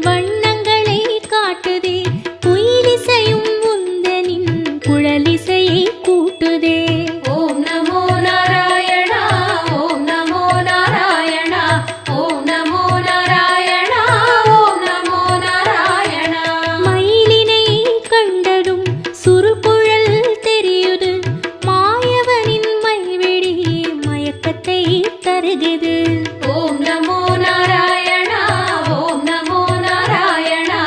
வண்ணங்களை காட்டுதே, குயிலிசையும் உந்தனின் குழலிசையை கூட்டுதே. ஓம் நமோ நாராயணா, ஓம் நமோ நாராயணா, ஓம் நமோ நாராயணா, ஓம் நமோ நாராயணா. மயிலினை கண்டதும் சுருக்குழல் தெரியுது, மாயவனின் மைவிழி மயக்கத்தை தருகுது. ஓம் நமோ நாராயணா, ஓம் நமோ நாராயணா,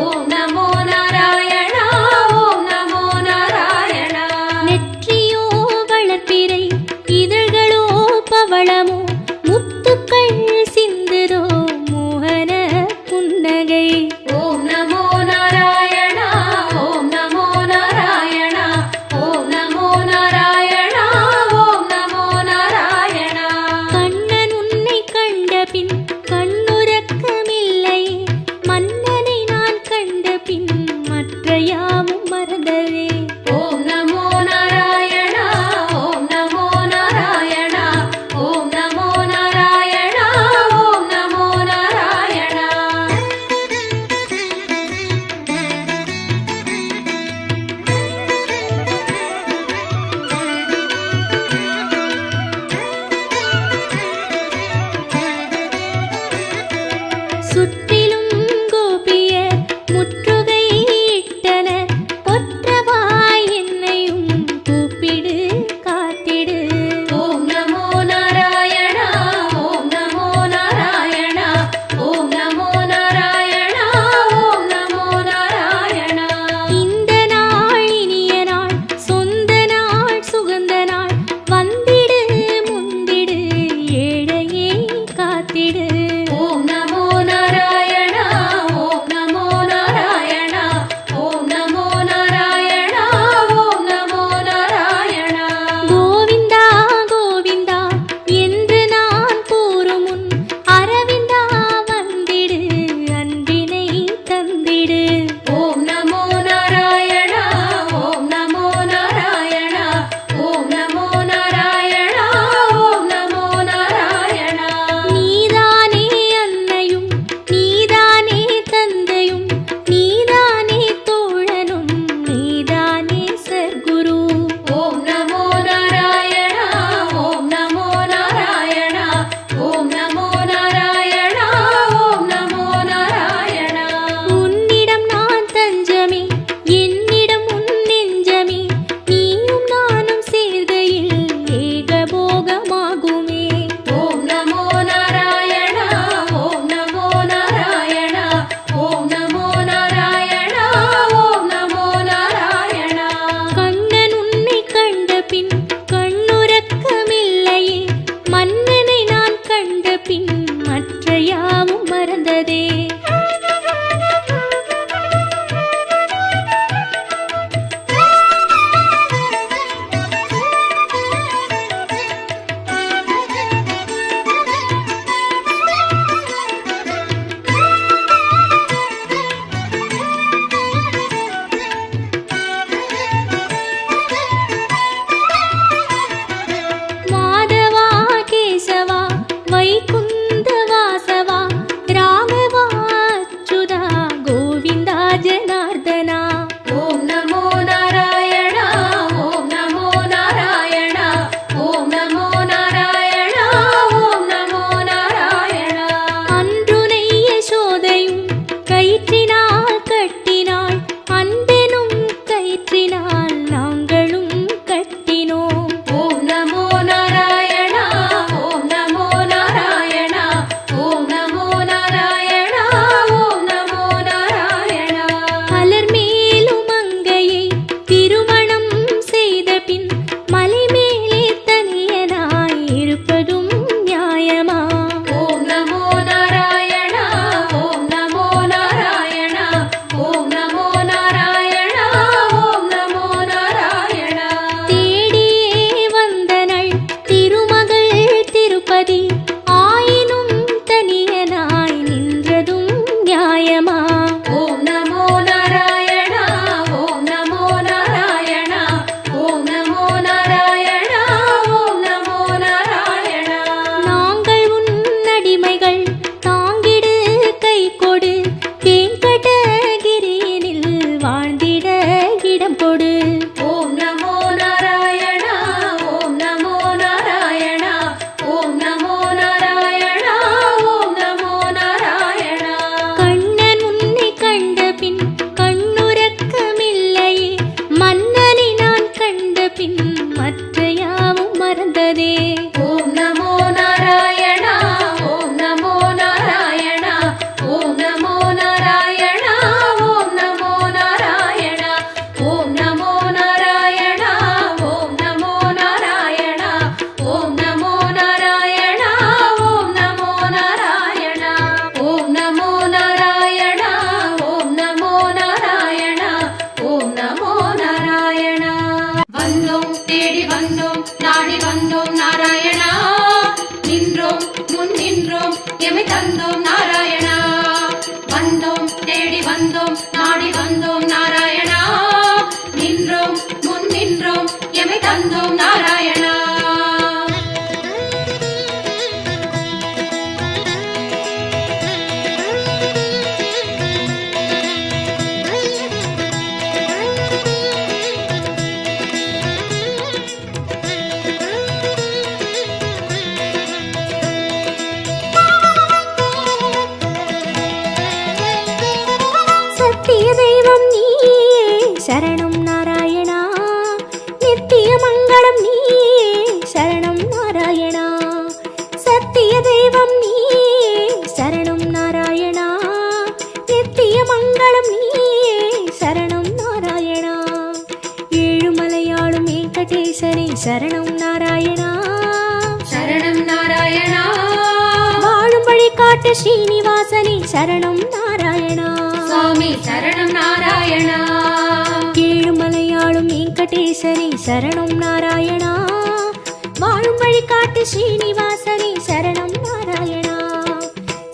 ஓம் நமோ நாராயணா, ஓம் நமோ நாராயணா. நெற்றியோ வளர்ப்பிறை, இதழ்களோ பவளமோ, முத்துக்கள் சிந்துதோ மோகன புன்னகை. ஓம் நமோ நாராயணா, ஓம் நமோ நாராயணா, ஓம் நமோ நாராயணா, ஓம் நமோ நாராயணா. கண்ணன் உன்னை கண்டபின் கண்ணுறக்கமில்லை, மன்னனை நான் கண்டபின் மற்ற யாவும் மறந்ததே. ஓம் நமோ நாராயணா, ஓம் நமோ நாராயணா, ஓம் நமோ நாராயணா, ஓம் நமோ நாராயணா. சுற்றிலும் கோபியர் முற்றுகை இட்டனர், ஒற்றவாய் என்னையும் கூப்பிடு காத்திடு. ஓம் நமோ நாராயணா, ஓம் நமோ நாராயணா, ஓம் நமோ நாராயணா, ஓம் நமோ நாராயணா. இந்த நாள் இனிய நாள், சொந்த நாள் சுகந்த நாள், வந்திடு முந்திடு ஏழையே காத்திடு. ஓம் நமோ நாராயணா, ஓம் நமோ நாராயணா, ஓம் நமோ நாராயணா, ஓம் நமோ நாராயணா. கோவிந்தா கோவிந்தா என்று நான் கூறும் முன், அரவிந்தா வந்திடு அன்பினை தந்திடு. ஓம் நமோ நாராயணா, ஓம் நமோ நாராயணா, ஓம் நமோ நாராயணா, ஓம் நமோ நாராயணா. நீதானே அன்னையும், நீதானே தந்தையும், நீதானே தோழனும், நீதானே சர்க்குரு. ஓம் நமோ நாராயணா, ஓம் நமோ நாராயணா, ஓம் நமோ நாராயணா, ஓம் நமோ நாராயணா. உன்னிடம் நான் தஞ்சமே, என்னிடம் உன் நெஞ்சமே, நீயும் நானும் சேர்கையில் ஏகபோகமாகுமே. ஓம் நமோ நாராயணா, ஓம் நமோ நாராயணா, ஓம் நமோ நாராயணா, ஓம் நமோ நாராயணா. கண்ணன் உன்னை கண்டபின் கண்ணுறக்கமில்லையே, மன்னனை நான் கண்டபின் மற்ற யாவும் மறந்ததே. மாதவா கேசவா வைகுந்த வாசவா, ராகவா அச்சுதா கோவிந்தா ஜனார்தனா. ஓம் நமோ நாராயணா, ஓம் நமோ நாராயணா, ஓம் நமோ நாராயணா, ஓம் நமோ நாராயணா. அன்றுனை யசோதையும் கயிற்றினால் கட்டினாள், அன்பெனும் கயிற்றினால் நாங்களும் கட்டினோம். ஓம் நமோ நாராயணா, ஓம் நமோ நாராயணா, ஓம் நமோ நாராயணா, ஓம் நமோ நாராயணா. மலர் மேலும் அங்கையை திருமணம் செய்த பின், மலை மேலே தனியனாய் இருப்பதும் நியாயமா? ஓம் நமோ நாராயணா, ஓம் நமோ நாராயணா, வெங்கடகிரியினில் வாழ்ந்திட இடம் கொடு. ஓம் நமோ நாராயணா ஓம் நமோ நாராயணா ஓம் நமோ நாராயணா ஓம் நமோ நாராயணா. கண்ணன் உன்னை கண்ட பின் கண்ணுறக்கமில்லையே, மன்னனை நான் கண்ட பின் மற்ற யாவும் மறந்ததே. ஓம் நமோ நாராயணா ஓம் நமோ நாராயணா ஓம் நமோ நாராயணா ஓம் நமோ நாராயணா ஓம் நமோ நாராயணா ஓம் நமோ நாராயணா ஓம் நமோ நாராயணா ஓம் நமோ நாராயணா ஓம் நமோ நாராயணா ஓம் நமோ நாராயணா ஓம் நமோ நாராயணா. வந்தோம் தேடி வந்தோம் நாடி வந்தோம் நாராயணா, நின்றோம் முன் நின்றோம் எமை தந்தோம் நாராயணா. வந்தோம் தேடி வந்தோம் நாடி வந்தோம் நாராயணா, நின்றோம் முன் நின்றோம் எமை தந்தோம் நாராயணா. சத்திய தெய்வம் நீயே சரணம் நாராயணா, நித்திய மங்களம் நீயே சரணம் நாராயணா. சத்திய தெய்வம் நீயே சரணம் நாராயணா, நித்திய மங்களம் நீயே சரணம் நாராயணா. ஏழுமலையாளும் வெங்கடேசனே சரணம் நாராயணா, சரணம் நாராயணா. வாழும் வழி காட்டு ஸ்ரீனிவாசனே சரணம் நாராயணா. சுவாமி சரணம் நாராயணா. ஏழுமலையாளும் வெங்கடேசனே சரணம் நாராயணா, வாழும் வழி காட்டு ஸ்ரீனிவாசனே சரணம் நாராயணா.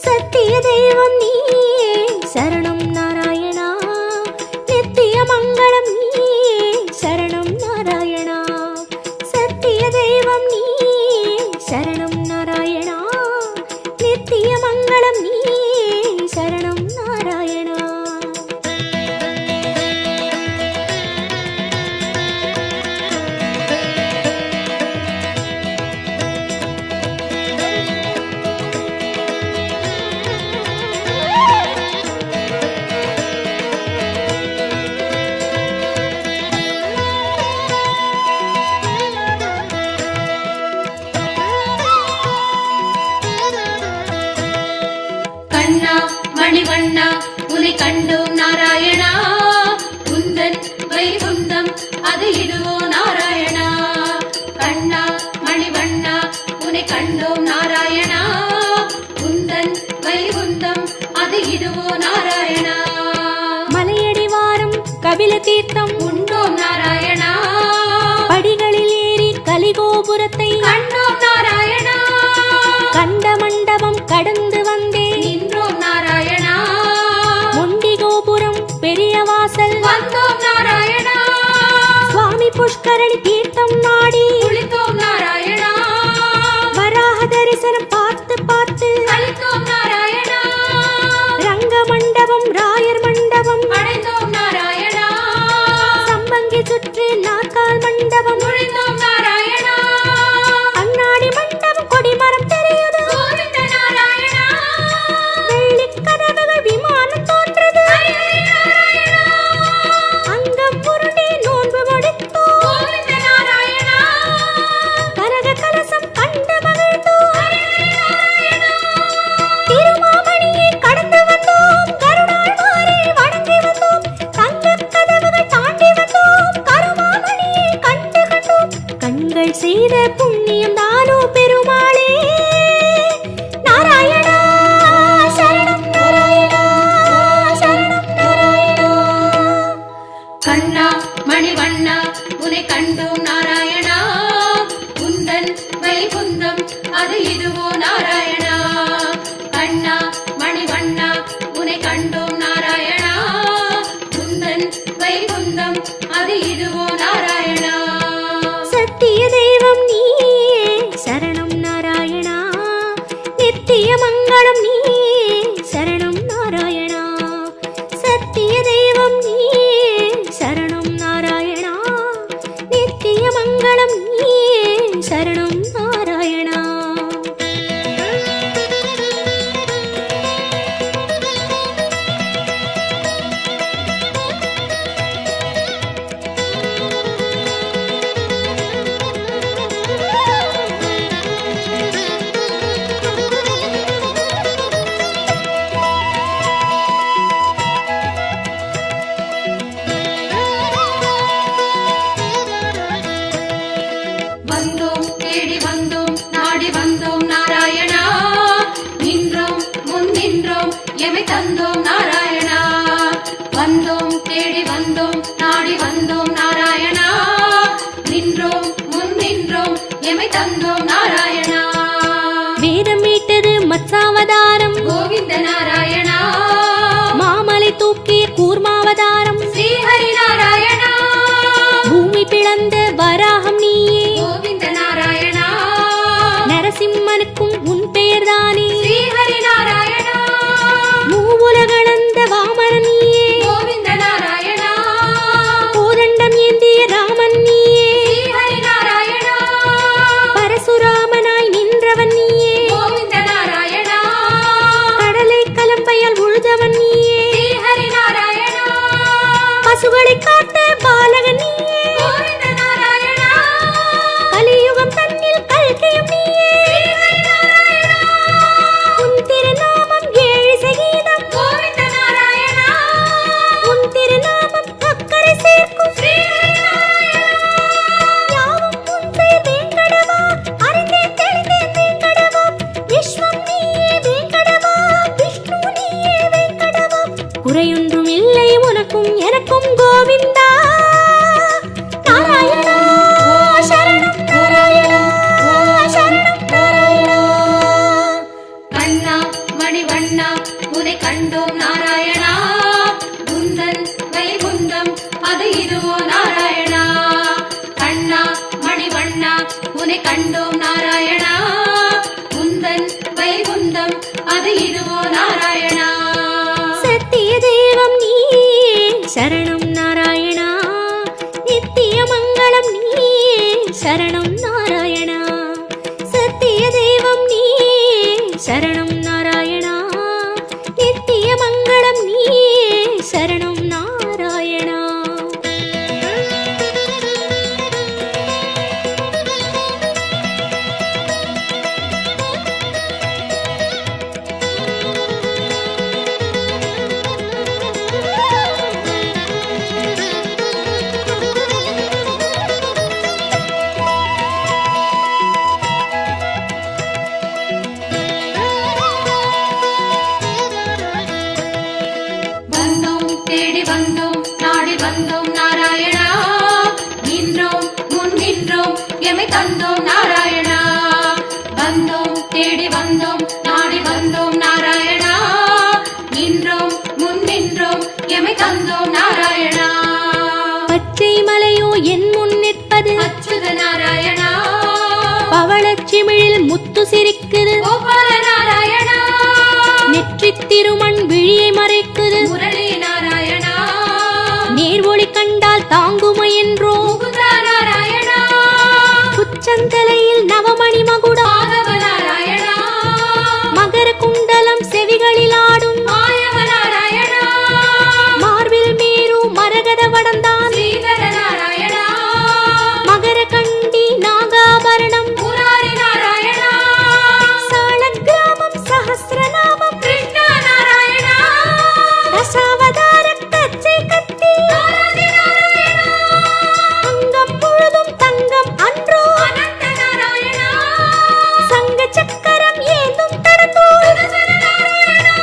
சத்திய தெய்வம் நீயே சரணம் நாராயணா, நித்திய மங்களம் நீயே சரணம் நாராயணா. சத்திய தெய்வம் நீயே சரணம் நாராயணா, நித்திய மங்களம் நீயே சரணம் நாராயணா. கண்ணா மணிவண்ணா உனை கண்டோம் நாராயணா, உந்தன் வைகுந்தம் அது இதுவோ நாராயணா. கண்ணா மணிவண்ணா உனை கண்டோம் நாராயணா, உந்தன் வைகுந்தம் அது இதுவோ நாராயணா. மலையடி வாரம் கபில தீர்த்தம் உண்டோம் நாராயணா, படிகளில் ஏறி கலிகோபுரத்தை கண்டோம் நாராயணா. கண்ட மண்டபம் கடந்து வந்தேன், நின்றோம் நாராயணா, முண்டி கோபுரம் பெரிய வாசல் வந்தோம் நாராயணா. சுவாமி புஷ்கரணி தீர்த்தம் நாடி குளித்தோம் நாராயணா, வராக தரிசனம் பார்த்து பார்த்து கழித்தோம் நாராயணா. ரங்க மண்டபம் ராயர் மண்டபம் அடைந்தோம் நாராயணா, சம்பங்கி சுற்றி நாற்கால் மண்டபம் நுழைந்தோம் நாராயணா. அண்ணாடி மண்டபம் கொடிமரம் தெரியுது, கோவிந்த நாராயணா, வெள்ளிக் கதவுகள் விமானம் தோன்றது, ஹரி ஹரி நாராயணா. அங்கம் உருண்டி நோன்பு முடித்தோம், கோவிந்த நாராயணா, கனக கலசம் கண்டு மகிழ்ந்தோம், ஹரி ஹரி நாராயணா. திருமாமணியை கடந்து வந்தோம், கருடாழ்வாரை வணங்கி வந்தோம், தங்கக் கதவுகள் தாண்டி வந்தோம், கருமாமணியை கண்டு கண்டோம். கண்கள் செய்த புண்ணியம் தானோ பெருமாளே, நாராயணா சரணம் நாராயணா சரணம் நாராயணா. கண்ணா மணிவண்ணா உனை கண்டோம் நாராயணா, உந்தன் வைகுந்தம் அது இதுவோ நாராயணா. கண்ணா மணிவண்ணா உனை கண்டோம் நாராயணா, உந்தன் வைகுந்தம் அது இதுவோ நாராயணா. சத்திய தெய்வம் நீயே சரணம் நாராயணா, நித்திய மங்களம் நீயே சரணம் நாராயணா. வந்தோம் தேடி வந்தோம் நாடி வந்தோம் நாராயணா, நின்றோம் முன் நின்றோம் எமை தந்தோம் நாராயணா. வேதம் மீட்டது மத்சாவதாரம் கோவிந்த நாராயணா, மாமலை தூக்கிய கூர்மாவதாரம் ஸ்ரீஹரி நாராயணா, பூமி பிளந்த வராகம் நீயே கோவிந்த நாராயணா, நரசிம்மனுக்கும் உன் பெயர்தானே ஸ்ரீஹரி நாராயணா, மூவுலகளந்த வாமனன் நீயே கோவிந்த நாராயணா, கோதண்டம் ஏந்திய ராமன் நீயே ஸ்ரீஹரி நாராயணா, பரசுராமனாய் நின்றவன் நீயே கோவிந்த நாராயணா, கடலை கலம்பையால் உழுதவன் நீயே ஸ்ரீஹரி நாராயணா, பசுகளை காத்த பாலகன் நீயே கோவிந்த நாராயணா, கலியுகம் தன்னில் கல்கியும் நீயே ஸ்ரீஹரி நாராயணா, உன் திருநாமம் ஏழு சகீதம் கோவிந்த நாராயணா, உன் திருநாமம் அக்கறை சேர்க்கும் ஸ்ரீஹரி நாராயணா, யாவும் உன் பெயர் வேங்கடவா அறிந்தேன் தெளிந்தேன் வேங்கடவா விஸ்வம் நீயே வேங்கடவா விஷ்ணு நீயே வேங்கடவா குறையொன்றும் இல்லை உனக்கும் எனக்கும் கோவிந்தா நாராயணா சரணம் நாராயணா சரணம் நாராயணா. கண்ணா மணிவண்ணா உனை கண்டோம் நாராயணா, குந்தன் வைகுந்தம் அது இதுவோ நாராயணா. கண்ணா மணிவண்ணா உனை கண்டோம் நாராயணா, குந்தன் வைகுந்தம் அது இதுவோ நாராயணா. சத்திய தெய்வம் நீயே சரணம் நாராயணா, நித்திய மங்களம் நீயே சரணம் நாராயணா. சத்திய தெய்வம் நீயே சரணம் நாராயணா, நித்திய மங்களம் நீயே சரணம் நாராயணா. வந்தோம் தேடி வந்தோம் நாடி வந்தோம் நாராயணா, நின்றோம் முன் நின்றோம் எமை தந்தோம் நாராயணா. வந்தோம் தேடி வந்தோம் நாடி வந்தோம் நாராயணா, நின்றோம் முன் நின்றோம் எமை தந்தோம் நாராயணா. பச்சை மலையோ என் முன் நிற்பது அச்சுத நாராயணா, பவளச்சிமிழில் முத்து சிரிக்குது கோபால நாராயணா, நெற்றித் திருமண் விழியை மறைக்குது முரளி நாராயணா, நேர் ஒளி கண்டால் தாங்குமை என்றோ முகுந்தா நாராயணா, உச்சந்தலையில் நவமணி மகுடம் மாதவ நாராயணா, மகர குண்டலம் செவிகளில் ஆடும் மாயவ நாராயணா, மார்பில் மேரு மரகத வடந்தான் ஸ்ரீதர நாராயணா, மகர கண்டி நாகாபரணம் முராரி நாராயணா, சாலக்கிராமம் சஹஸ்ரநாமம் கிருஷ்ணா நாராயணா, தசாவதார கச்சை கத்தி ஆதி நாராயணா, அங்கம் முழுதும் தங்கம் அன்றோ அனந்த நாராயணா, சங்க சக்கரம் ஏந்தும் தடந்தோ சுதர்சன நாராயணா,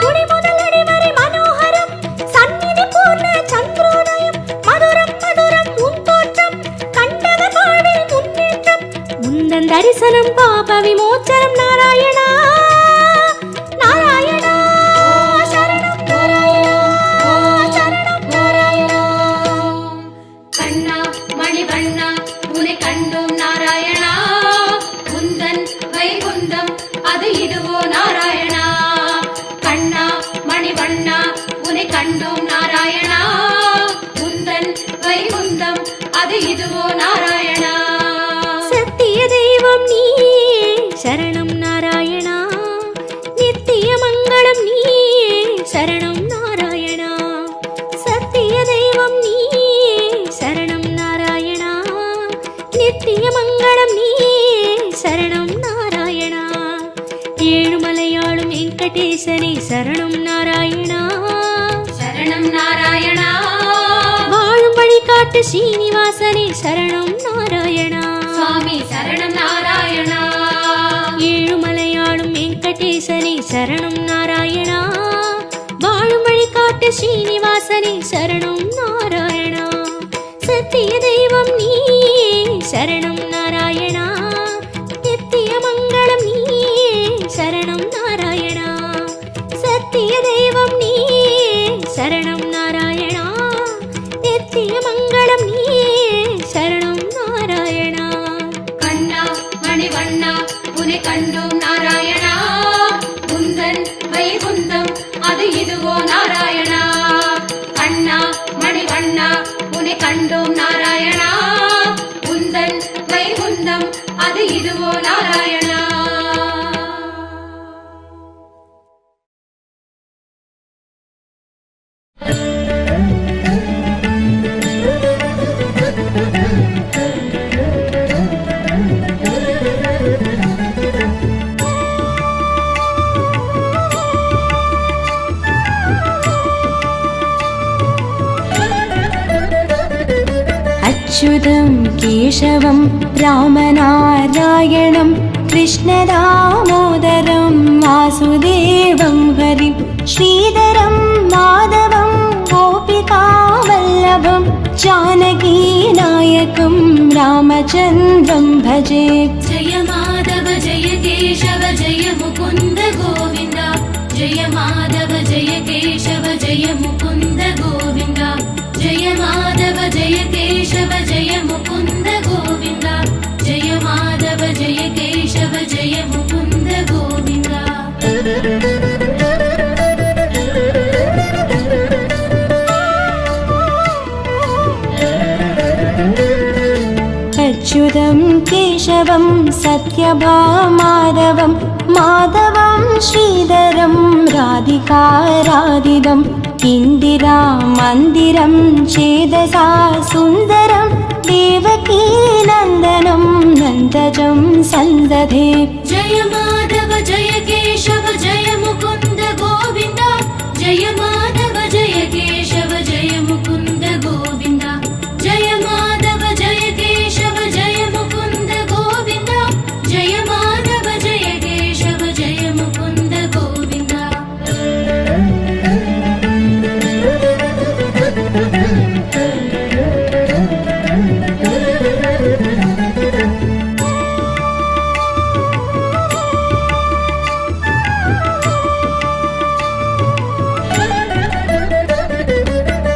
குடி முதல் அடி வரை மனோகரம் சந்நிதி பூர்ண சந்திரோதயம் மதுரம் மதுரம் உன் தோற்றம் கண்டவர் வாழ்வில் முன்னேற்றம் முந்தன் தரிசனம் பாப விமோச்சனம் நாராயணா நாராயணா சரணம் நாராயணா சரணம் நாராயணா. கண்ணா மணிவண்ணா உனை கண்டோம் நாராயணா, குந்தன் வைகுந்தம் அது இதுவோ நாராயணா. கண்ணா மணிவண்ணா உனை கண்டோம் நாராயணா, குந்தன் வைகுந்தம் அது இதுவோ நாராயணா. சத்திய தெய்வம் நீயே சரணம் நாராயணா, நித்திய மங்களம் நீயே சரணம் நாராயணா. சத்திய தெய்வம் நீயே சரணம் நாராயணா, நித்திய மங்களம் நீயே சரணம் நாராயணா. ஏழுமலையாளும் வெங்கடேசனே சரணம் நாராயணா, சரணம் நாராயணா, வாழும் வழிகாட்டு ஸ்ரீனிவாசனே சரணம் நாராயணா. சுவாமி சரணம் நாராயணா, ஏழுமலையாளும் வெங்கடேசனே சரணம் நாராயணா, வாழும் வழிகாட்டு ஸ்ரீனிவாசனே நாதனே சரணம் நாராயணா. சத்திய தெய்வம் நீயே சரணம் நாராயணா. நித்திய மங்களம் நீயே சரணம் நாராயணா. சத்திய தெய்வம் நீயே சரணம் நாராயணா. நித்திய மங்களம் நீயே சரணம் நாராயணா. கண்ணா மணிவண்ணா உனை கண்டோம் நாராயணா. குந்தன் வைகுந்தம் அது இதுவோ நாராயணா. கண்ணா மணிவண்ணா உனை கண்டோம் நாராயணா. குந்தன் வைகுந்தம் அது இதுவோ நாராயணா. अच्युतं केशवं रामनारायणं कृष्णदामोदरं वासुदेवं हरिं श्रीधरं माधवं गोपिकावल्लभं जानकीनायकं रामचन्द्रं भजे. जय माधव जय केशव जय मुकुन्द गोविन्द. जय माधव जय केशव जय मुकुन्द गोविन्द. जय माधव जय केशव जय मुकुन्द गोविन्द. जय माधव जय केशव जय मुकुन्द गोविन्द. अच्युतं केशवं सत्यभामाधवं माधवं श्रीधरं राधिकाराधितं इन्दिरामन्दिरं चेदसा सुन्दरं देवकी नन्दनं नन्दजं सन्दधे. जय माधव जय केशव जय मुकुन्द गोविन्द. जय माधव जय केशव जय मुकुन्द गोविन्द. जय माधव जय केशव जय मुकुन्द गोविन्द. जय माधव जय केशव जय मुकुन्द गोविन्द.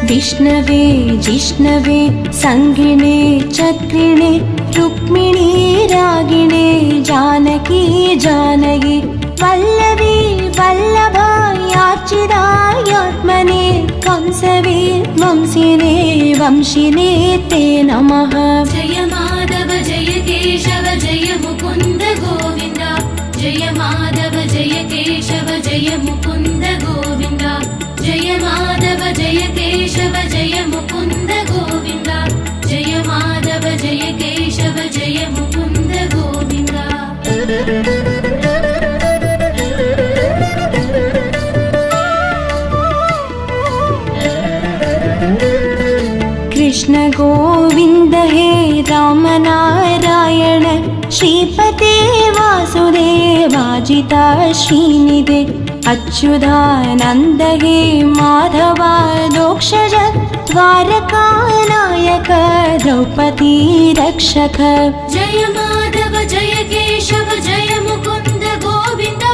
विष्णवे जिष्णवे संगिणे चक्रिणे रुक्मिणी रागिणे जानकी जानकी वल्लभी वल्लभायार्चितायात्मने कंसवे वंशिने वंशिने ते नमः. जय माधव जय केशव जय मुकुन्द गोविन्द. जय माधव जय केशव जय मुकुन्द गोविन्द. जय माधव जय केशव जय मुकुन्द गोविन्द. जय माधव जय केशव जय मुकुन्द गोविन्द. कृष्ण गोविन्द हे रामनारायण श्रीपते वासुदेवाजिता श्रीनिधे अच्युतानन्द हे माधवादोक्षज द्वारकानायक द्रौपदी रक्षक. जय माधव जय केशव जय मुकुन्द गोविन्द.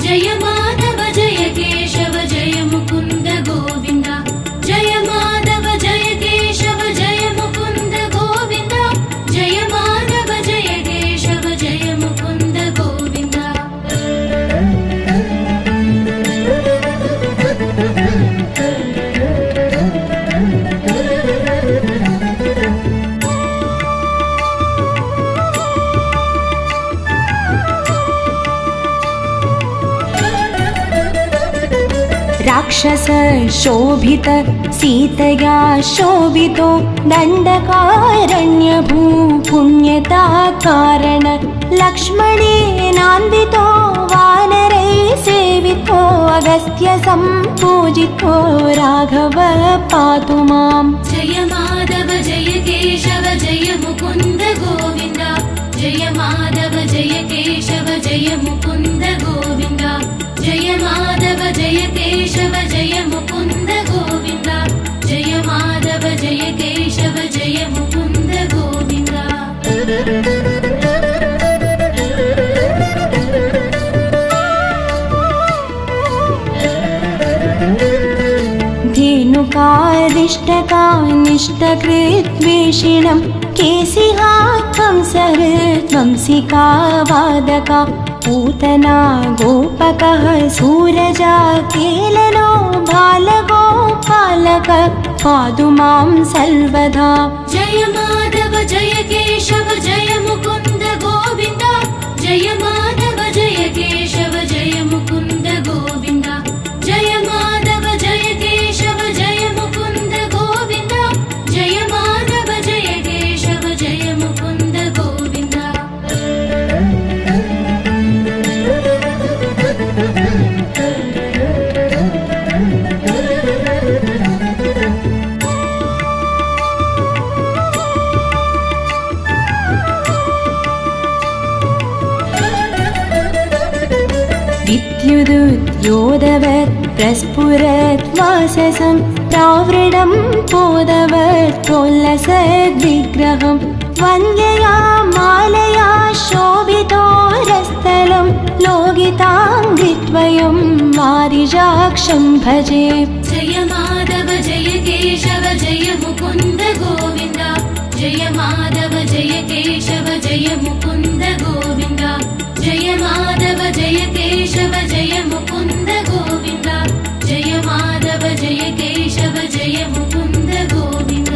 जय माधव जय केशव जय मुकुन्द गोविन्द. जय माधव जय केशव जय मुकुन्द गोविन्द. जय माधव जय केशव जय मुकुन्द गोविन्द. राक्षस शोभित सीतया शोभितो दण्डकारण्यभू पुण्यता कारण लक्ष्मणेनान्वितो वानरै सेवितो अगस्त्य सम्पूजितो राघव पातु माम्. जय माधव जय केशव जय मुकुन्द गोविन्द. जय माधव जय केशव जय मुकुन्द गोविन्द. जय माधव जय केशव जय मुकुन्द गोविन्द. अन्धकारिष्टकानिष्टकृद्वेषिणं केसिहा कंसहृद्वंसिका वादका पूतना गोपकः सूरजा केलनो बालगोपालक पातु मां सर्वदा। जय माधव जय केशव जय मुकुन्द गोविन्द जय माधव जय केशव जय मुकुन्द गोविन्द जय माधव जय केशव जय मुकुन्द गोविन्द जय माधव जय केशव जय मुकुन्द गोविन्द। विद्युदुद्योतवत् प्रस्फुरत् वाससं प्रावृणं पोदवत् प्रोल्लसद्विग्रहं वन्द्यया मालया शोभितोरस्थलं लोकिताङ्घ्रिद्वयं वारिजाक्षं भजे। जय माधव जय केशव जय मुकुन्द गोविन्द जय माधव जय केशव जय मुकुन्द गोविन्द जय माधव जय केशव जय मुकुन्द गोविन्द जय माधव जय केशव जय मुकुन्द गोविन्द।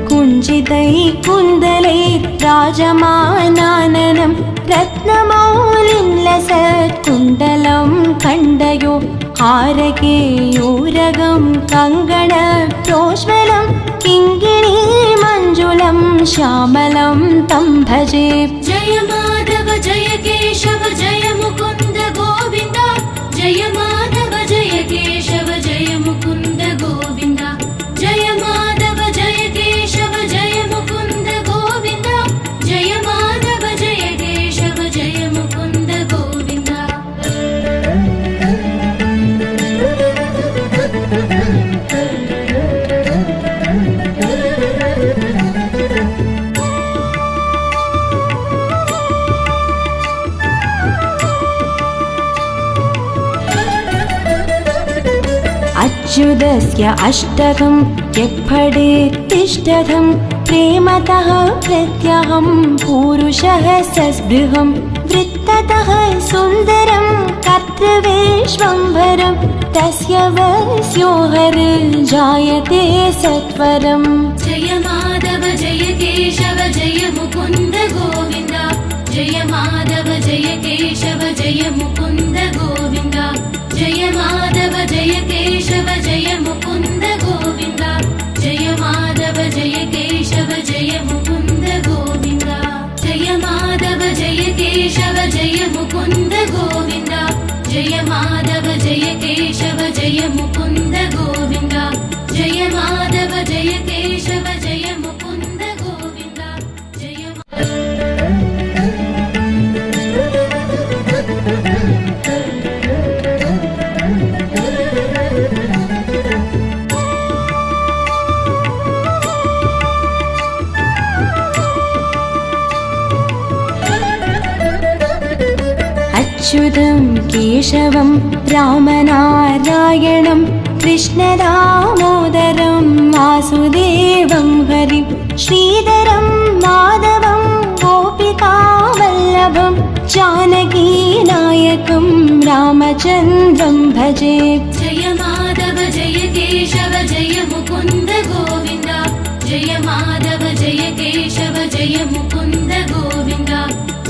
कुञ्चितैः कुन्दलैः राजमानाननं रत्नमौलिं लसत्कुण्डलं खण्डयो हारकेयूरगं कङ्गणप्रोज्वलं किङ्किणीमञ्जुलं श्यामलं तं भजे। जय माधव जय केशव जय मुकुन्द गोविन्द जय माधव जय केशव जय मुकुन्द गोविन्द जय माधव जय केशव जय मुकुन्द गोविन्द जय माधव जय केशव जय मुकुन्द गोविन्द। अच्युतस्य अष्टकं यः पठेत् तिष्ठतं प्रेमतः प्रत्यहं पूरुषः सस्पृहं वृत्ततः सुन्दरं कर्तृविश्वम्भरं तस्य वस्यो हरिर्जायते सत्वरम्। जय माधव जय केशव जय मुकुन्द गोविन्द जय माधव जय केशव जय मुकुन्द गोविन्द जय माधव जय केशव जय मुकुन्द गोविन्द जय माधव जय केशव जय मुकुन्द गोविन्द जय माधव जय केशव जय मुकुन्द गोविन्द जय माधव जय केशव जय मुकुन्द गोविन्द जय माधव जय केशव जय मुकुन्द गोविन्द जय अच्युतं केशवं रामनारायणं कृष्णदामोदरं वासुदेवं हरिं श्रीधरं माधवं गोपिकावल्लभं जानकीनायकं रामचन्द्रं भजे। जय माधव जय केशव जय मुकुन्द गोविन्द जय माधव जय केशव जय मुकुन्द गोविन्द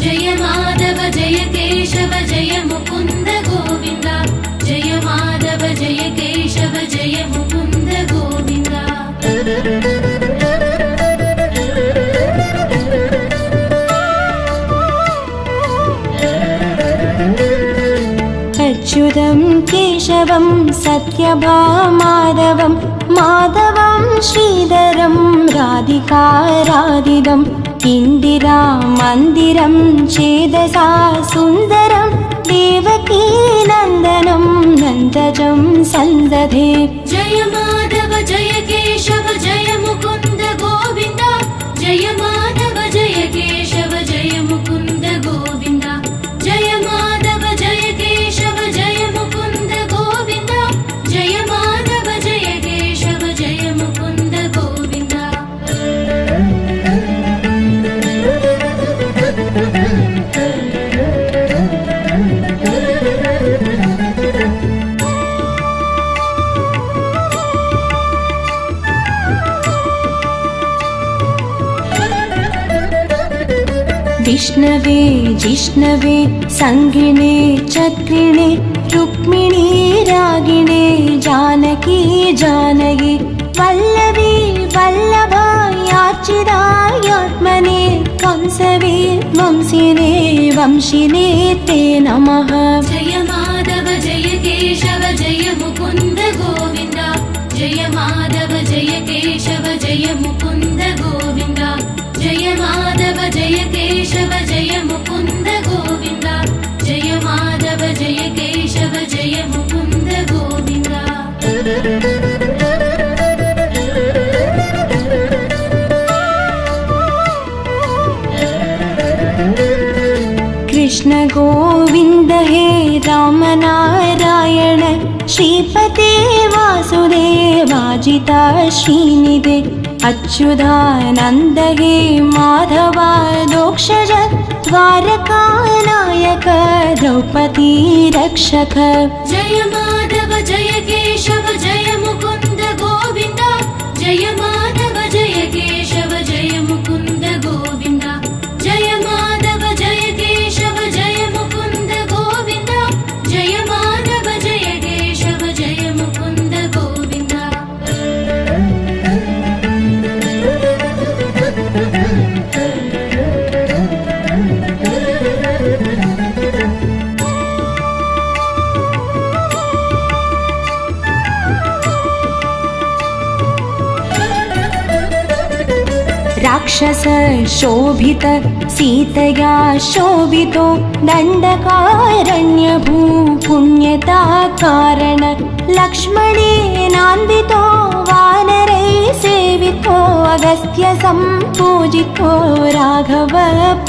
जय माधव जय केशव जय मुकुन्द गोविन्द जय माधव जय केशव जय मुकुन्द गोविन्द। अच्युतं केशवं सत्यभामाधवं माधवं श्रीधरं राधिकाराधितं इन्दिरामन्दिरं चेदसा सुन्दरं देवकीनन्दनं नन्दजं सन्दधे। जय माधव जय केशव जय मुकुन्द गोविन्द जय माधव जय केशव जय विष्णवे जिष्णवे संगिणे चक्रिणे रुक्मिणी रागिणे जानकी जानकी वल्लभी वल्लभायार्चितायात्मने कंसवे वंशिने वंशिने ते नमः। जय माधव जय केशव जय मुकुन्द गोविन्द जय माधव जय केशव जय मुकुन्द गोविन्द जय माधव जय केशव जय मुकुन्द गोविन्द जय माधव जय केशव जय मुकुन्द गोविन्द। कृष्ण गोविन्द हे राम नारायण श्रीपते वासुदेवाजिता श्रीनिधे अच्युतानन्द हे माधवा दोक्षज द्वारकानायक द्रौपदी रक्षक। जय माधव जय केशव जय मुकुन्द गोविन्द जय माधव जय केशव जय मुकुन्द गोविन्द जय माधव जय केशव जय मुकुन्द गोविन्द जय माधव जय केशव जय मुकुन्द गोविन्द। राक्षस शोभित सीतया शोभितो दण्डकारण्यभू पुण्यता कारण लक्ष्मणेनान्वितो वानरै सेवितो अगस्त्य सम्पूजितो राघव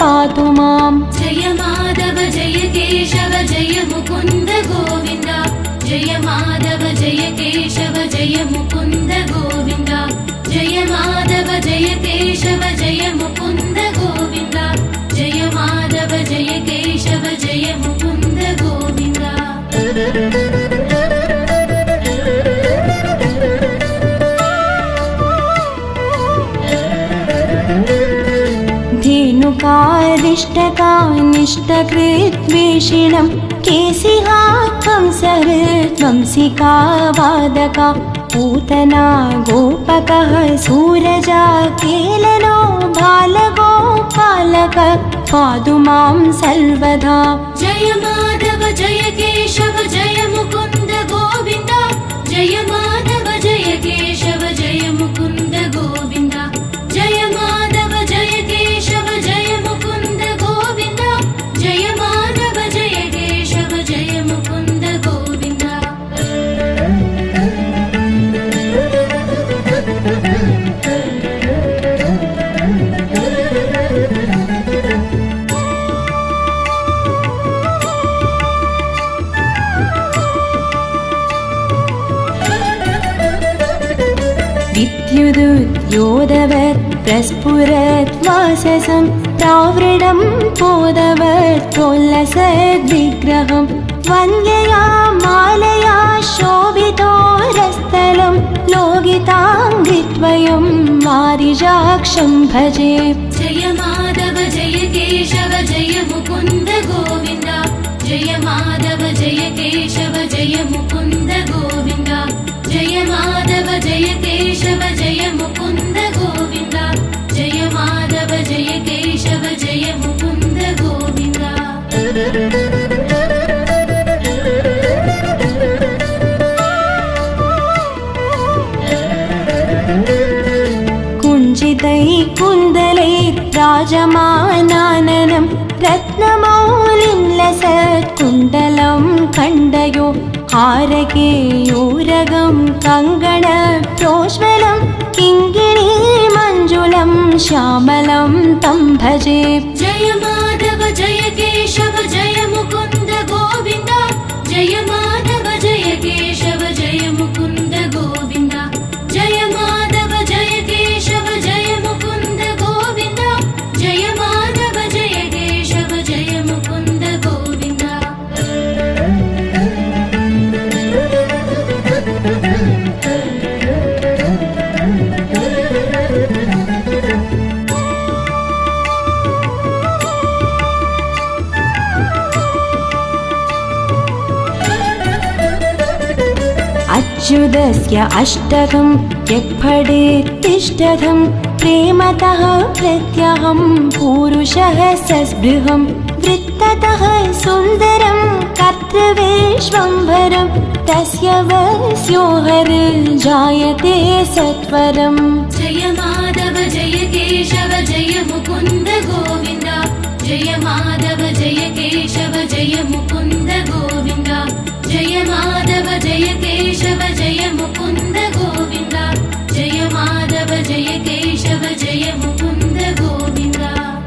पातु माम्। जय माधव जय केशव जय मुकुन्द गोविन्द जय माधव जय केशव जय मुकुन्द गोविन्द जय माधव जय केशव जय मुकुन्द गोविन्द जय माधव जय केशव जय मुकुन्द गोविन्द। धेनुकारिष्टकानिष्टकृद्वेषिणं केशिहा कंसहृद्वंसिका वादका पूतना गोपकः सूरजा केलनो बालगोपालक पातु मां सर्वदा। जय माधव जय केशव जय मुकुन्द गोविन्द जय माधव जय केशव जय मुकुन्द गोविन्द जय माधव जय केशव जय मुकुन्द गोविन्द जय माधव जय केशव जय मुकुन्द गोविन्द। विद्युदुद्योदवत् प्रस्फुरत् वाससं प्रावृणं पोदवत् प्रोल्लसद्विग्रहं वन्द्यया मालया शोभितोरस्थलं लोगिताङ्घ्रिद्वयं वारिजाक्षं भजे। जय माधव जय केशव जय मुकुन्द गोविन्द जय माधव जय केशव जय मुकुन्द गोविन्द जय माधव जय केशव जय मुकुन्द गोविन्द जय माधव जय केशव जय मुकुन्द गोविन्द। कुञ्जितै कुन्दलै राजमानाननं रत्नमौलिं लसत्कुण्डलं खण्डयो हारकेयूरगं कङ्गण प्रोज्वलं किङ्गिणी मञ्जुलं श्यामलं तं भजे। जय माधव जय केशव जय मुकुन्द गोविन्द जय माधव जय केशव जय मुकुन्द गोविन्द जय माधव जय केशव जय मुकुन्द गोविन्द जय माधव जय केशव जय मुकुन्द गोविन्द। अच्युतस्य अष्टकं यत्फडेत्तिष्ठतं प्रेमतः प्रत्यहं पुरुषः सस्पृहं वृत्ततः सुन्दरं कर्तृविश्वम्भरं तस्य वस्यो जायते सत्वरम्। जय माधव जय केशव जय मुकुन्द गोविन्द जय माधव जय केशव जय मुकुन्द गोविन्द जय माधव जय केशव जय मुकुन्द गोविन्द जय माधव जय केशव जय मुकुन्द गोविन्द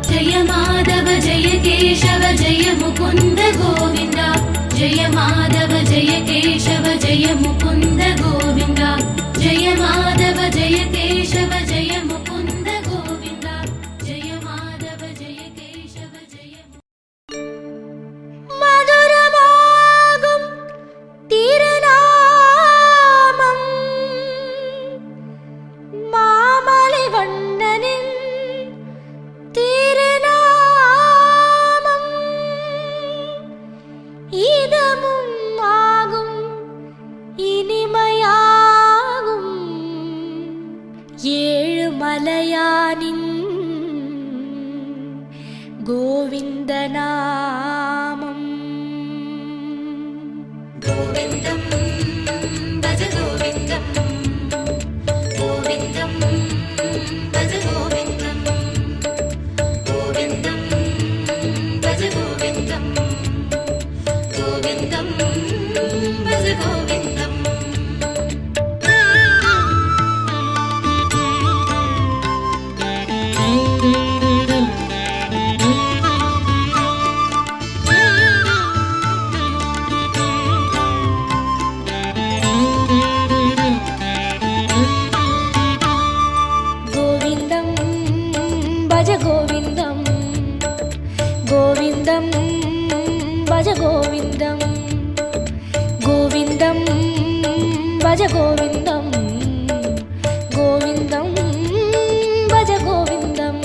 जय माधव जय केशव जय मुकुन्द गोविन्द जय माधव जय केशव जय मुकुन्द गोविन्द जय माधव जय केशव जय मुकुन्द गोविन्द जय माधव जय केशव जय மதுரமாகும் திருநாமம் மாமலை வண்ணனின் திருநாமம் இதமும் ஆகும் இனிமையாகும் ஏழு மலையானின் கோவிந்த நாமம்। गोविन्दं भज गोविन्दं गोविन्दं भज गोविन्दं गोविन्दं भज गोविन्दं गोविन्दं भज गोविन्दम् गोविन्दं भज गोविन्दं गोविन्दं भज गोविन्दं गोविन्दं भज गोविन्दं गोविन्दं भज गोविन्दं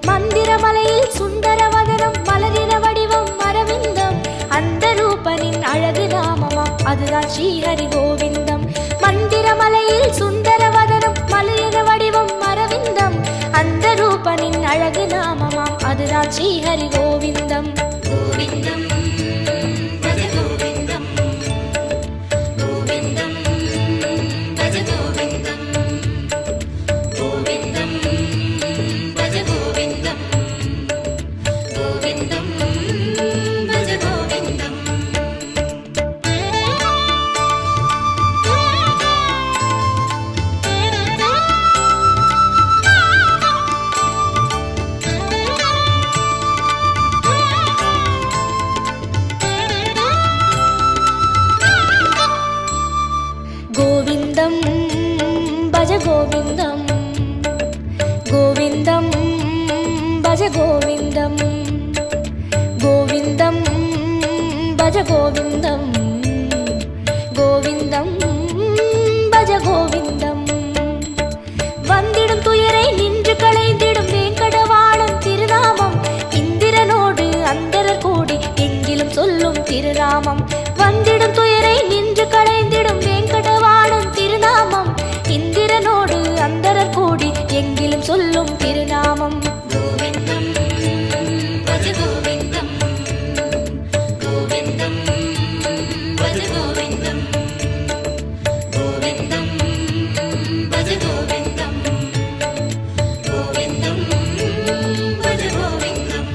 மந்திரமலையில் சுந்தரவதனம் மலரின வடிவம் அரவிந்தம் அந்த ரூபனின் அழகு நாமமாம் அதுதான் ஸ்ரீஹரி கோவிந்தம்। மந்திரமலையில் சுந்தரவதனம் மலரின வடிவம் அரவிந்தம் அந்த ரூபனின் அழகு நாமமாம் அதுதான் ஸ்ரீஹரி கோவிந்தம்। गोविन्दं भज गोविन्दं गोविन्दं भज गोविन्दं गोविन्दं भज गोविन्दं गोविन्दं भज गोविन्दम् गोविन्दं भज गोविन्दं गोविन्दं भज गोविन्दं गोविन्दं भज गोविन्दं गोविन्दं भज गोविन्दं வந்திடும் துயரை நின்று களைந்திடும் வேங்கடவாளன் திருநாமம் இந்திரனோடு அந்தரர் கூடி எங்கிலும் சொல்லும் திருநாமம் வந்திடும் துயரை நின்று களைந்திடும் வேங்கடவாளன் திருநாமம் இந்திரனோடு அந்தரர் கூடி எங்கிலும் சொல்லும் திருநாமம்। गोविन्दं भज गोविन्दं गोविन्दं भज गोविन्दं गोविन्दं भज गोविन्दं गोविन्दं भज गोविन्दम्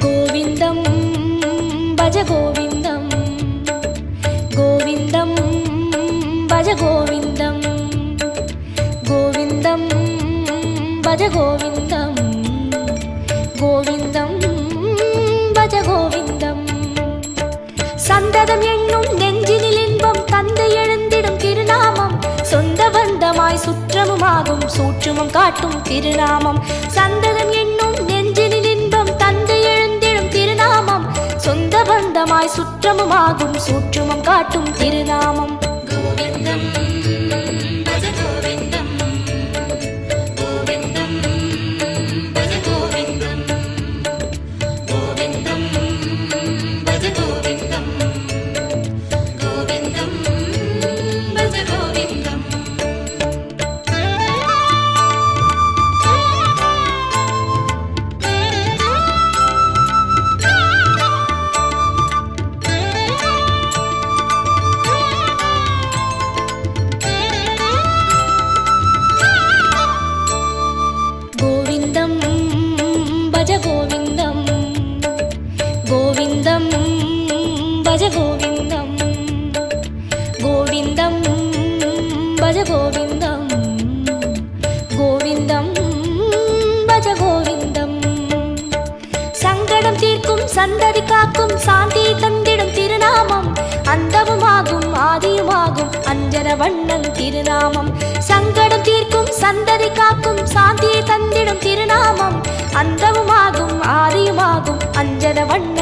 गोविन्दं भज गोविन्दं गोविन्दं भज गोविन्दं गोविन्दं भज गोविन्दं गोविन्दं भज गोविन्दம் சந்ததம் என்னும் நெஞ்சினில் இன்பம் தந்தை எழுந்திடும் திருநாமம் சொந்த பந்தமாய் சுற்றமுமாகும் சூற்றுமம் காட்டும் திருநாமம் சந்ததம் என்னும் நெஞ்சினில் இன்பம் தந்தை எழுந்திடும் திருநாமம் சொந்த பந்த சொந்தமாய் சுற்றமுமாகும் சூற்றுமம் காட்டும் திருநாமம். கோவிந்தம் பஜ கோவிந்தம் கோவிந்தம் பஜ கோவிந்தம் கோவிந்தம் பஜ கோவிந்தம் கோவிந்தம் பஜ கோவிந்தம். கோவிந்தம் பஜ கோவிந்தம் கோவிந்தம் பஜ கோவிந்தம் கோவிந்தம் பஜ கோவிந்தம் கோவிந்தம் பஜ கோவிந்தம். சங்கடம் தீர்க்கும் சந்ததி காக்கும் சாந்தி தந்திடும் திருநாமம் அந்தவுமாகும் ஆதியுமாகும் அஞ்சன வண்ணன் திருநாமம். சங்கடம் தீர்க்கும் சந்ததி காக்கும் சாந்தி தந்திடும் திருநாமம் அந்தவுமாகும் ஆதியுமாகும் அஞ்சன வண்ணன்